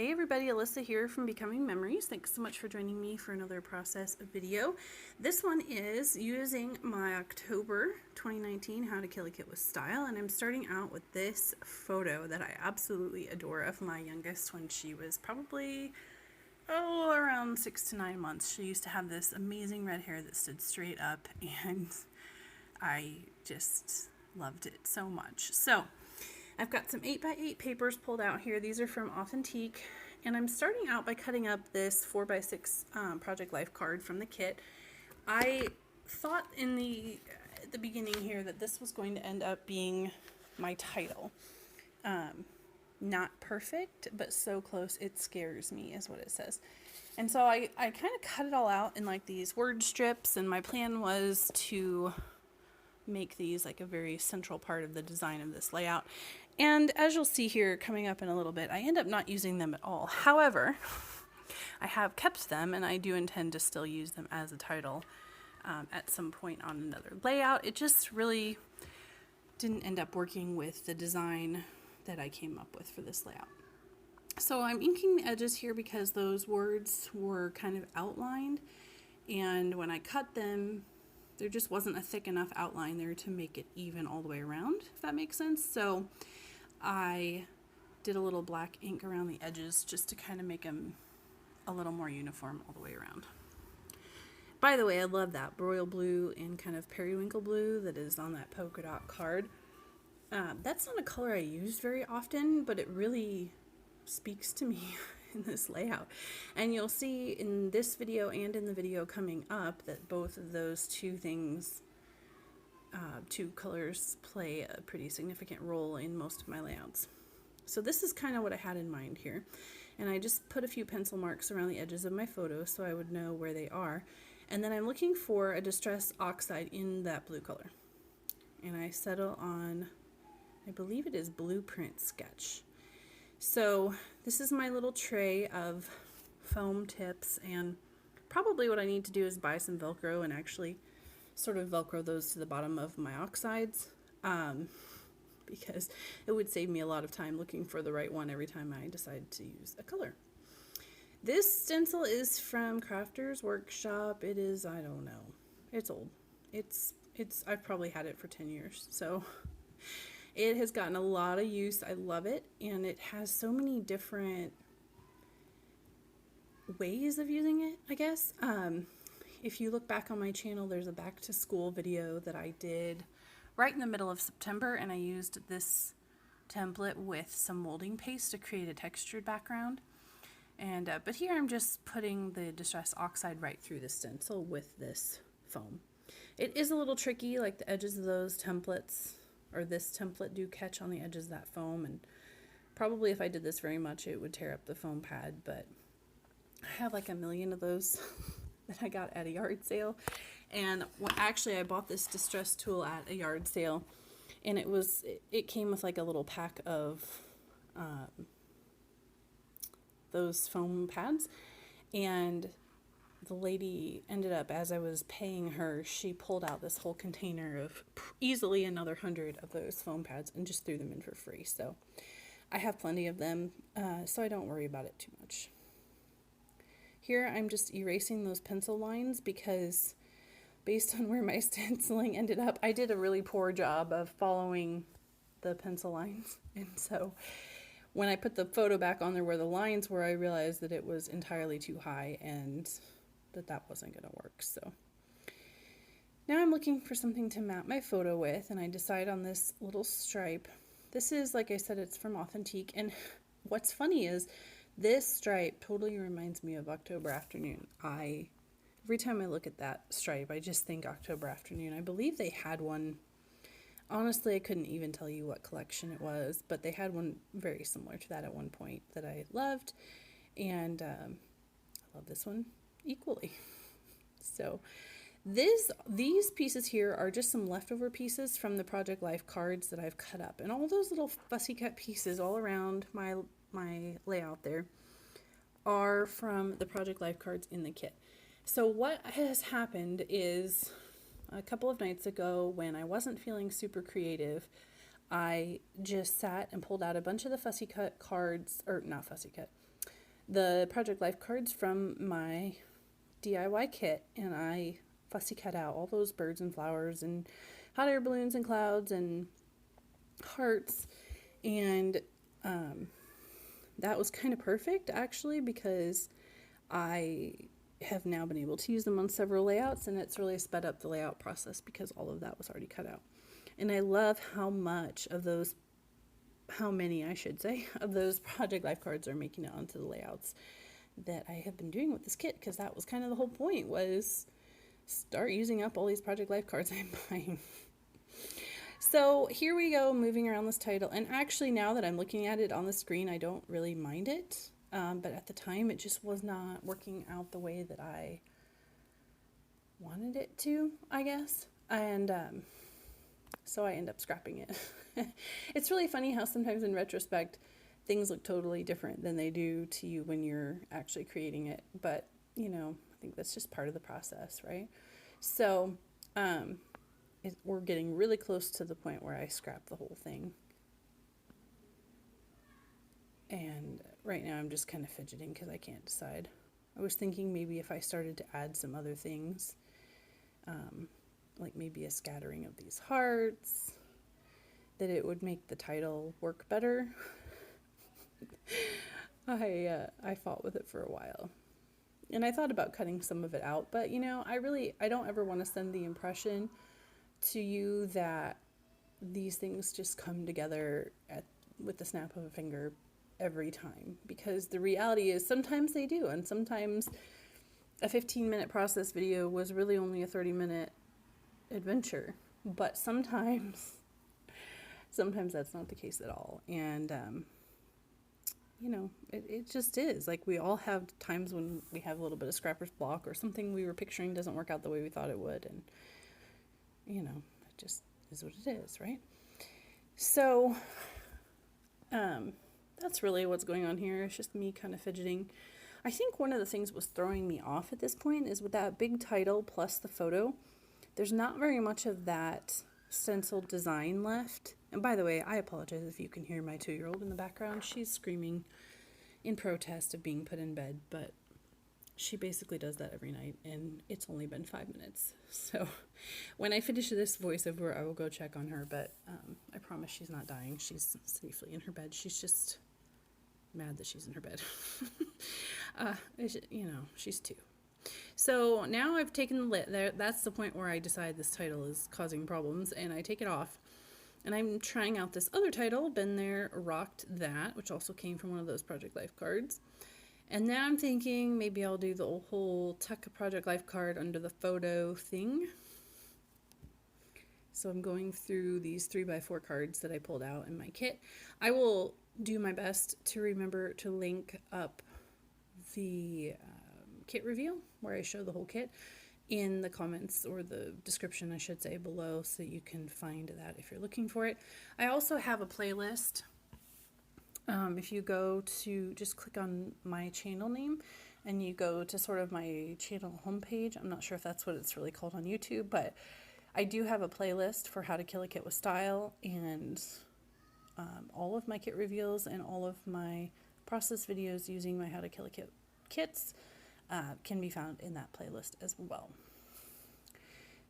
Hey everybody, Alyssa here from Becoming Memories. Thanks so much for joining me for another process video. This one is using my October 2019 How to Kill a Kit with Style, and I'm starting out with this photo that I absolutely adore of my youngest when she was probably around 6 to 9 months. She used to have this amazing red hair that stood straight up, and I just loved it so much. So I've got some 8x8 papers pulled out here. These are from Authentique, and I'm starting out by cutting up this 4x6 Project Life card from the kit. I thought at the beginning here that this was going to end up being my title. Not perfect, but so close it scares me is what it says. And so I kind of cut it all out in like these word strips, and my plan was to make these like a very central part of the design of this layout. And as you'll see here coming up in a little bit, I end up not using them at all. However, I have kept them, and I do intend to still use them as a title at some point on another layout. It just really didn't end up working with the design that I came up with for this layout. So I'm inking the edges here because those words were kind of outlined, and when I cut them, there just wasn't a thick enough outline there to make it even all the way around, if that makes sense. So I did a little black ink around the edges just to kind of make them a little more uniform all the way around. By the way, I love that royal blue and kind of periwinkle blue that is on that polka dot card. That's not a color I use very often, but it really speaks to me in this layout. And you'll see in this video and in the video coming up that both of those two things, two colors, play a pretty significant role in most of my layouts. So this is kind of what I had in mind here. And I just put a few pencil marks around the edges of my photo so I would know where they are. And then I'm looking for a Distress Oxide in that blue color. And I settle on, I believe it is Blueprint Sketch. So this is my little tray of foam tips, and probably what I need to do is buy some Velcro and actually sort of Velcro those to the bottom of my oxides, because it would save me a lot of time looking for the right one every time I decide to use a color. This stencil is from Crafters Workshop. It is, I don't know, it's old. I've probably had it for 10 years, so it has gotten a lot of use. I love it, and it has so many different ways of using it, I guess. If you look back on my channel, there's a back to school video that I did right in the middle of September, and I used this template with some molding paste to create a textured background. And but here I'm just putting the Distress Oxide right through the stencil with this foam. It is a little tricky, like the edges of those templates, or this template, do catch on the edges of that foam, and probably if I did this very much it would tear up the foam pad, but I have like a million of those that I got at a yard sale. And actually I bought this distress tool at a yard sale, and it came with like a little pack of those foam pads, and the lady ended up, as I was paying her, she pulled out this whole container of easily another 100 of those foam pads and just threw them in for free. So I have plenty of them, so I don't worry about it too much. Here I'm just erasing those pencil lines because based on where my stenciling ended up, I did a really poor job of following the pencil lines. And so when I put the photo back on there where the lines were, I realized that it was entirely too high and that wasn't going to work. So now I'm looking for something to map my photo with, and I decide on this little stripe. This is, like I said, it's from Authentique, and what's funny is this stripe totally reminds me of October Afternoon. Every time I look at that stripe, I just think October Afternoon. I believe they had one. Honestly, I couldn't even tell you what collection it was, but they had one very similar to that at one point that I loved, and I love this one equally. So these pieces here are just some leftover pieces from the Project Life cards that I've cut up, and all those little fussy cut pieces all around my layout there are from the Project Life cards in the kit. So what has happened is, a couple of nights ago when I wasn't feeling super creative, I just sat and pulled out a bunch of the fussy cut cards, or not fussy cut, the Project Life cards from my DIY kit, and I fussy cut out all those birds and flowers and hot air balloons and clouds and hearts, and that was kind of perfect actually, because I have now been able to use them on several layouts, and it's really sped up the layout process because all of that was already cut out. And I love how many I should say of those Project Life cards are making it onto the layouts that I have been doing with this kit, because that was kind of the whole point, was start using up all these Project Life cards I'm buying. So here we go, moving around this title, and actually now that I'm looking at it on the screen, I don't really mind it, but at the time it just was not working out the way that I wanted it to, I guess, and so I end up scrapping it. It's really funny how sometimes in retrospect things look totally different than they do to you when you're actually creating it, but you know, I think that's just part of the process, right? So we're getting really close to the point where I scrap the whole thing, and right now I'm just kind of fidgeting because I can't decide. I was thinking maybe if I started to add some other things, like maybe a scattering of these hearts, that it would make the title work better. I fought with it for a while, and I thought about cutting some of it out, but you know, I don't ever want to send the impression to you that these things just come together with the snap of a finger every time, because the reality is sometimes they do, and sometimes a 15-minute process video was really only a 30-minute adventure, but sometimes that's not the case at all. And you know, it just is. Like, we all have times when we have a little bit of scrapper's block, or something we were picturing doesn't work out the way we thought it would, and you know, it just is what it is, right? So that's really what's going on here. It's just me kind of fidgeting. I think one of the things was throwing me off at this point is with that big title plus the photo, there's not very much of that stenciled design left. And by the way, I apologize if you can hear my 2-year-old in the background. She's screaming in protest of being put in bed, but she basically does that every night, and it's only been 5 minutes. So when I finish this voiceover, I will go check on her, but I promise she's not dying. She's safely in her bed. She's just mad that she's in her bed. You know, she's 2. So now I've taken the lid there. That's the point where I decide this title is causing problems, and I take it off. And I'm trying out this other title, Been There, Rocked That, which also came from one of those Project Life cards. And now I'm thinking maybe I'll do the whole tuck a Project Life card under the photo thing. So I'm going through these 3x4 cards that I pulled out in my kit. I will do my best to remember to link up the kit reveal where I show the whole kit in the comments, or the description I should say, below, so that you can find that if you're looking for it. I also have a playlist. If you go to, just click on my channel name and you go to sort of my channel homepage, I'm not sure if that's what it's really called on YouTube, but I do have a playlist for how to kill a kit with style, and all of my kit reveals and all of my process videos using my how to kill a kit kits can be found in that playlist as well.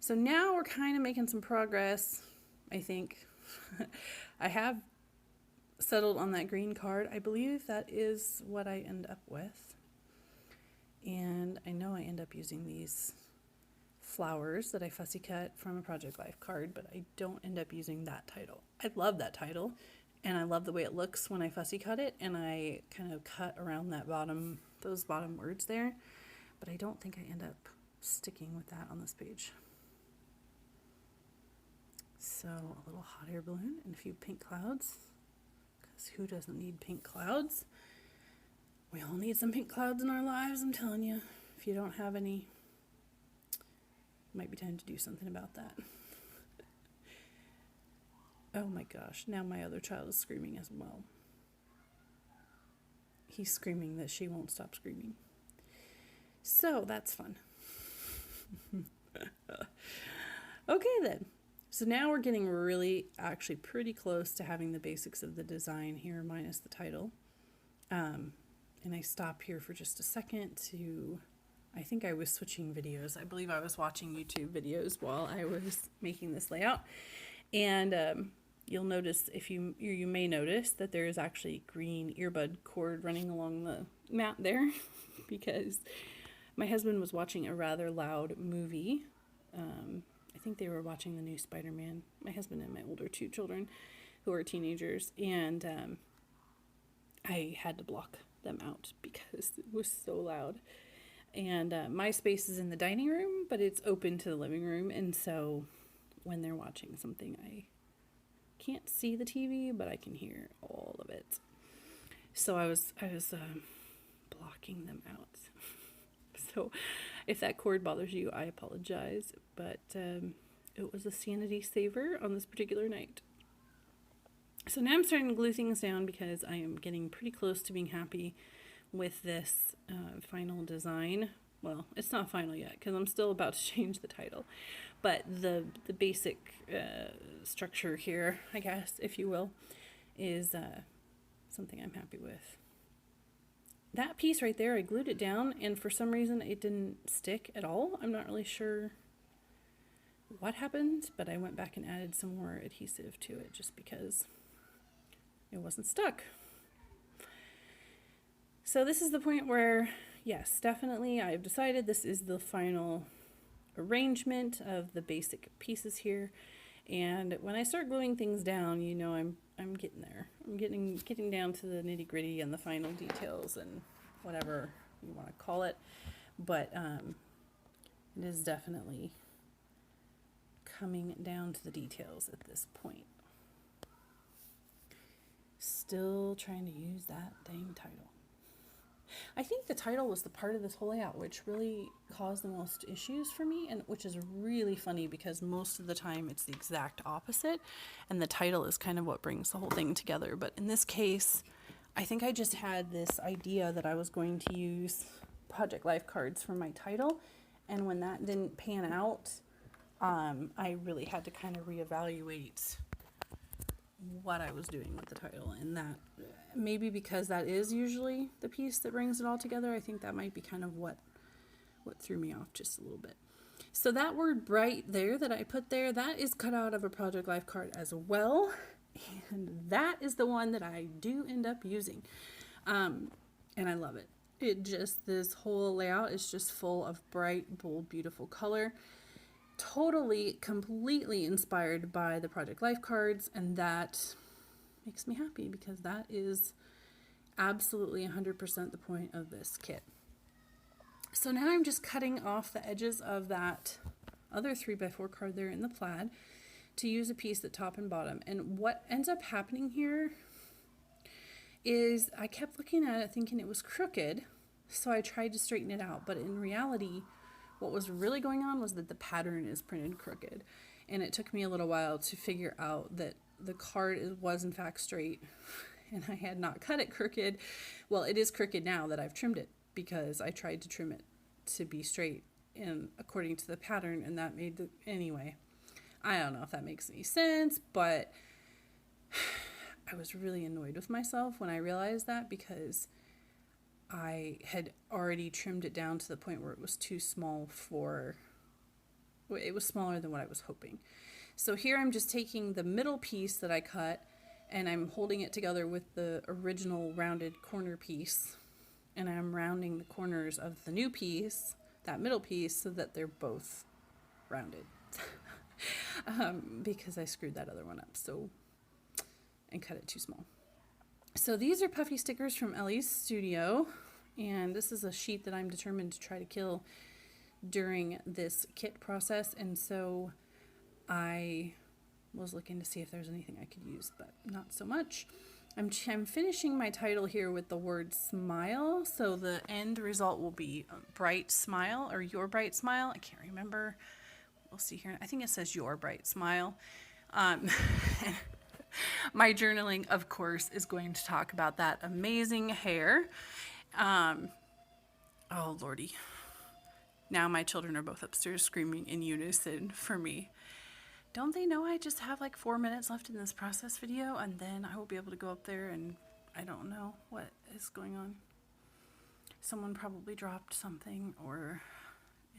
So now we're kind of making some progress, I think. I have settled on that green card. I believe that is what I end up with. And I know I end up using these flowers that I fussy cut from a Project Life card, but I don't end up using that title. I love that title, and I love the way it looks when I fussy cut it, and I kind of cut around that those bottom words there, but I don't think I end up sticking with that on this page. So a little hot air balloon and a few pink clouds, because who doesn't need pink clouds? We all need some pink clouds in our lives, I'm telling you. If you don't have any, it might be time to do something about that. Oh my gosh, now my other child is screaming as well. He's screaming that she won't stop screaming. So that's fun. Okay then. So now we're getting really, actually pretty close to having the basics of the design here, minus the title. And I stop here for just a second to, I think I was switching videos. I believe I was watching YouTube videos while I was making this layout. And you'll notice, if you may notice that there is actually green earbud cord running along the mat there because my husband was watching a rather loud movie. I think they were watching the new Spider-Man, my husband and my older 2 children who are teenagers, and I had to block them out because it was so loud. And my space is in the dining room, but it's open to the living room, and so when they're watching something, I can't see the TV, but I can hear all of it. So I was blocking them out. So if that cord bothers you, I apologize, but it was a sanity saver on this particular night. So now I'm starting to glue things down because I am getting pretty close to being happy with this final design. Well, it's not final yet because I'm still about to change the title, but the basic structure here, I guess, if you will, is something I'm happy with. That piece right there, I glued it down, and for some reason it didn't stick at all. I'm not really sure what happened, but I went back and added some more adhesive to it just because it wasn't stuck. So this is the point where, yes, definitely I've decided this is the final arrangement of the basic pieces here. And when I start gluing things down, you know, I'm getting there. I'm getting down to the nitty-gritty and the final details and whatever you want to call it. But it is definitely coming down to the details at this point. Still trying to use that dang title. I think the title was the part of this whole layout which really caused the most issues for me, and which is really funny because most of the time it's the exact opposite, and the title is kind of what brings the whole thing together. But in this case, I think I just had this idea that I was going to use Project Life cards for my title, and when that didn't pan out, I really had to kind of reevaluate what I was doing with the title, and that maybe because that is usually the piece that brings it all together, I think that might be kind of what threw me off just a little bit. So that word bright there that I put there, that is cut out of a Project Life card as well, and that is the one that I do end up using, and I love it. It just, this whole layout is just full of bright, bold, beautiful color. Totally, completely inspired by the Project Life cards, and that makes me happy because that is absolutely 100% the point of this kit. So now I'm just cutting off the edges of that other 3x4 card there in the plaid to use a piece at top and bottom. And what ends up happening here is I kept looking at it thinking it was crooked, so I tried to straighten it out, but in reality what was really going on was that the pattern is printed crooked, and it took me a little while to figure out that the card was in fact straight, and I had not cut it crooked. Well, it is crooked now that I've trimmed it because I tried to trim it to be straight and according to the pattern, and that made the, anyway, I don't know if that makes any sense, but I was really annoyed with myself when I realized that because I had already trimmed it down to the point where it was too small for, it was smaller than what I was hoping. So here I'm just taking the middle piece that I cut and I'm holding it together with the original rounded corner piece, and I'm rounding the corners of the new piece, that middle piece, so that they're both rounded because I screwed that other one up and cut it too small. So these are puffy stickers from Ellie's Studio, and this is a sheet that I'm determined to try to kill during this kit process, and so I was looking to see if there's anything I could use, but not so much. I'm finishing my title here with the word smile, so the end result will be bright smile or your bright smile. I can't remember. We'll see here. I think it says your bright smile. My journaling, of course, is going to talk about that amazing hair. Oh, Lordy. Now my children are both upstairs screaming in unison for me. Don't they know I just have like 4 minutes left in this process video, and then I will be able to go up there and I don't know what is going on. Someone probably dropped something or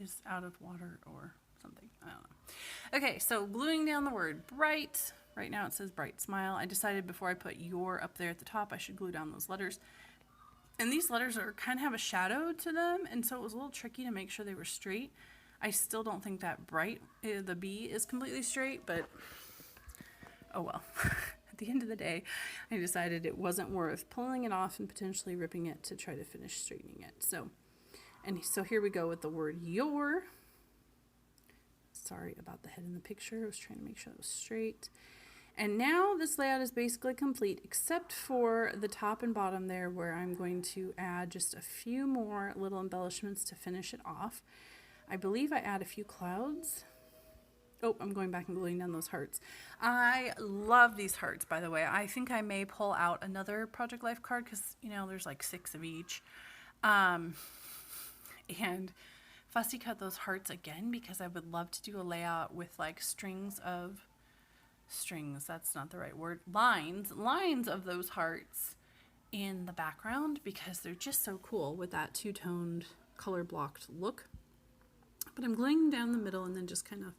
is out of water or something. I don't know. Okay, so gluing down the word bright. Right now it says bright smile. I decided before I put your up there at the top, I should glue down those letters. And these letters are kind of have a shadow to them, and so it was a little tricky to make sure they were straight. I still don't think that bright, the B, is completely straight, but oh well. At the end of the day, I decided it wasn't worth pulling it off and potentially ripping it to try to finish straightening it. So here we go with the word your. Sorry about the head in the picture. I was trying to make sure it was straight. And now this layout is basically complete, except for the top and bottom there, where I'm going to add just a few more little embellishments to finish it off. I believe I add a few clouds. Oh, I'm going back and gluing down those hearts. I love these hearts, by the way. I think I may pull out another Project Life card because, you know, there's like 6 of each. And fussy cut those hearts again because I would love to do a layout with like strings, that's not the right word, lines of those hearts in the background because they're just so cool with that two-toned color blocked look. But I'm gluing down the middle and then just kind of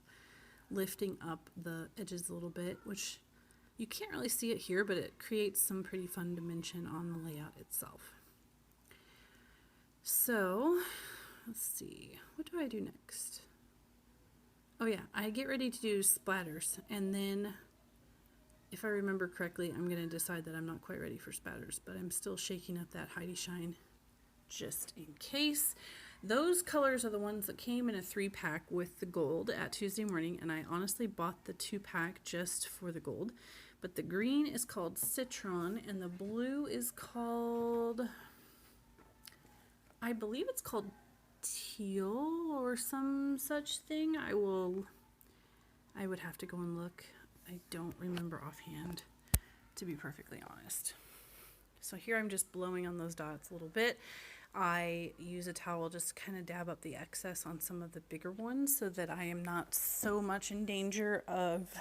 lifting up the edges a little bit, which you can't really see it here, but it creates some pretty fun dimension on the layout itself. So let's see, what do I do next? Oh yeah, I get ready to do splatters, and then if I remember correctly, I'm going to decide that I'm not quite ready for splatters, but I'm still shaking up that Heidi Shine just in case. Those colors are the ones that came in a 3-pack with the gold at Tuesday Morning, and I honestly bought the 2-pack just for the gold. But the green is called Citron, and the blue is called, I believe it's called Teal or some such thing. I would have to go and look. I don't remember offhand, to be perfectly honest. So here I'm just blowing on those dots a little bit. I use a towel just to kind of dab up the excess on some of the bigger ones so that I am not so much in danger of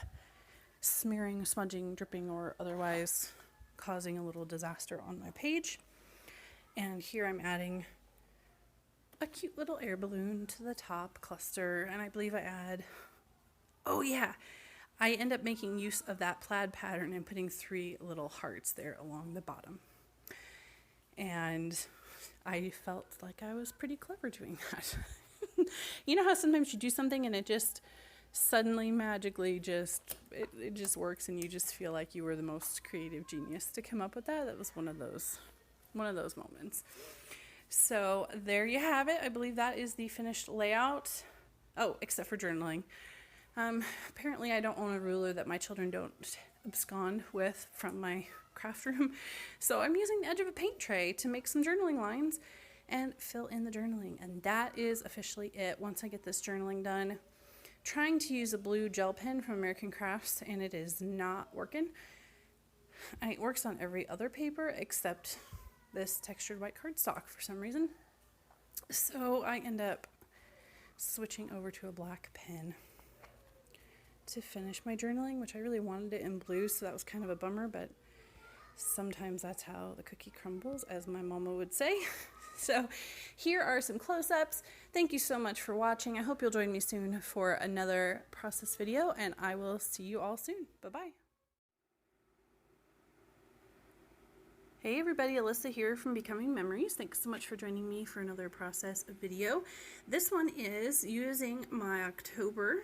smearing, smudging, dripping, or otherwise causing a little disaster on my page. And here I'm adding a cute little air balloon to the top cluster, and I believe I add, oh yeah, I end up making use of that plaid pattern and putting 3 little hearts there along the bottom. And I felt like I was pretty clever doing that. You know how sometimes you do something and it just suddenly magically it just works and you just feel like you were the most creative genius to come up with that? That was one of those moments. So there you have it. I believe that is the finished layout. Oh, except for journaling. Apparently I don't own a ruler that my children don't abscond with from my craft room. So I'm using the edge of a paint tray to make some journaling lines and fill in the journaling. And that is officially it. Once I get this journaling done, trying to use a blue gel pen from American Crafts, and it is not working. It works on every other paper except this textured white cardstock for some reason. So I end up switching over to a black pen to finish my journaling, which I really wanted it in blue, so that was kind of a bummer, but sometimes that's how the cookie crumbles, as my mama would say. So here are some close-ups. Thank you so much for watching. I hope you'll join me soon for another process video, and I will see you all soon. Bye-bye. Hey everybody, Alyssa here from Becoming Memories. Thanks so much for joining me for another process video. This one is using my October